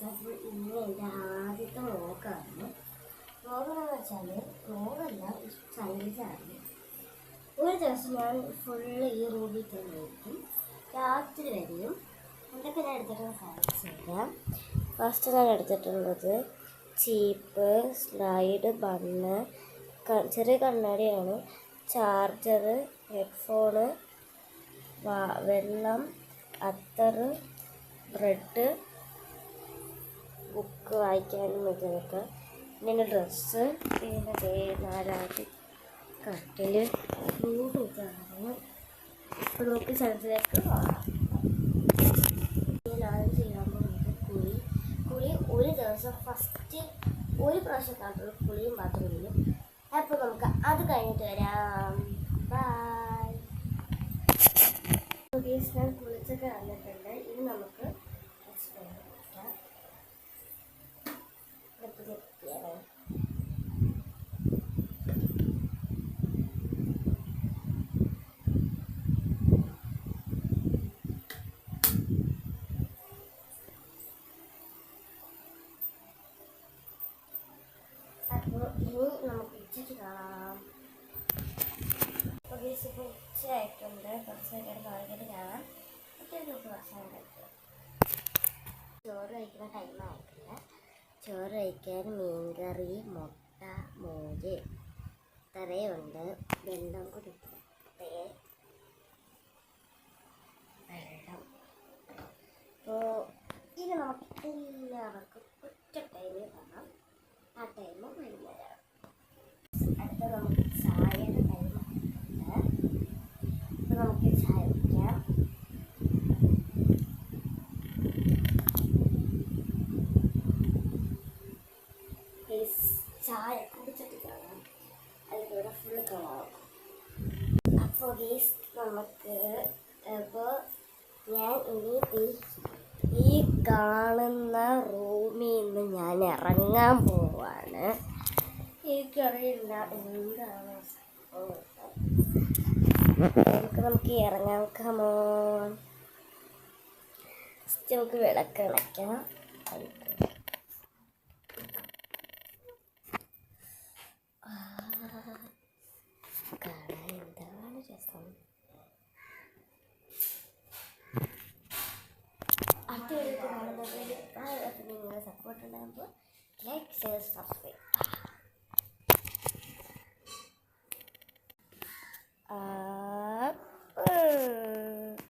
അപ്പോൾ ഇന്ന് എൻ്റെ ആദ്യത്തെ വ്ളോഗാണ്. വ്ളോഗെന്ന് വെച്ചാൽ വ്ളോഗല്ല, ചലഞ്ചാണ്. ഒരു ദിവസം ഞാൻ ഫുള്ള് ഈ റൂമിൽ തന്നെ ആയിരിക്കും, രാത്രി വരെയും. എന്തൊക്കെ ഞാൻ എടുത്തിട്ടുള്ള കാണിച്ചു തരാം. ഫസ്റ്റ് ഞാൻ എടുത്തിട്ടുള്ളത് ചീപ്പ്, സ്ലൈഡ്, ബണ്ണ്, ചെറിയ കണ്ണാടിയാണ്, ചാർജറ്, ഹെഡ്ഫോണ്, വെള്ളം, അത്തറ്, ബ്രെഡ്, ബുക്ക് വായിക്കാനും ഇതിനൊക്കെ, പിന്നെ ഡ്രസ്സ്, പിന്നെ നാലാമത്തെ കട്ടിൽ, റൂം ഇതാണ്. അപ്പോൾ നമുക്ക് സ്ഥലത്തിലേക്ക് പോകാം. ഞാൻ ചെയ്യാൻ പോകുന്നത് കുളി ഒരു ദിവസം ഫസ്റ്റ് ഒരു പ്രാവശ്യം കാണുള്ളൂ, കുളിയും ബാത്റൂമിലും. അപ്പോൾ നമുക്ക് അത് കഴിഞ്ഞിട്ട് വരാം. ബൈ. ഞാൻ കുളിച്ചൊക്കെ വന്നിട്ടുണ്ട്. ഇനി നമുക്ക് നമുക്ക് ഉച്ചയ്ക്ക് കാണാം. ഇപ്പോൾ ഉച്ചയായിട്ടുണ്ട്. കുറച്ച് നേരം കാണിച്ചിട്ട് കാണാം. നമുക്ക് ഭക്ഷണം കഴിക്കാം. ചോറ് കഴിക്കുന്ന ടൈമായിട്ടില്ല. ചോറ് കഴിക്കാൻ മീൻകറി, മുട്ട, മോര്, തറയുണ്ട്, വെള്ളം കുടിക്കട്ടെ. വെള്ളം. അപ്പോൾ ഇത് നമുക്ക് എല്ലാവർക്കും ഒറ്റ ടൈമിൽ കാണാം. ആ ടൈം വൈകുന്നേരം. അടുത്ത നമുക്ക് ചായയുടെ ടൈമുണ്ട്. അപ്പോൾ നമുക്ക് ചായ കുടിക്കാം. ചായ കുടിച്ചിട്ട് കാണാം. അതിലൂടെ ഫുള്ള് കാണാം. അപ്പോൾ നമുക്ക് ഇപ്പോൾ ഞാൻ ഇനി ഈ കാണുന്ന റൂമിൽ നിന്ന് ഞാൻ ഇറങ്ങാൻ പോവാണ്. എനിക്കറിയില്ല എന്താണ് നമുക്ക് ഇറങ്ങാൻ. കമോൺ. നമുക്ക് വിളക്ക് അണയ്ക്കാം. കാണാൻ എന്താണ് രസം. അടുത്ത വീഡിയോ കാണുന്നത്. നിങ്ങളുടെ സപ്പോർട്ട് ഉണ്ടാകുമ്പോൾ ലൈക്ക്, ഷെയർ, സബ്സ്ക്രൈബ്.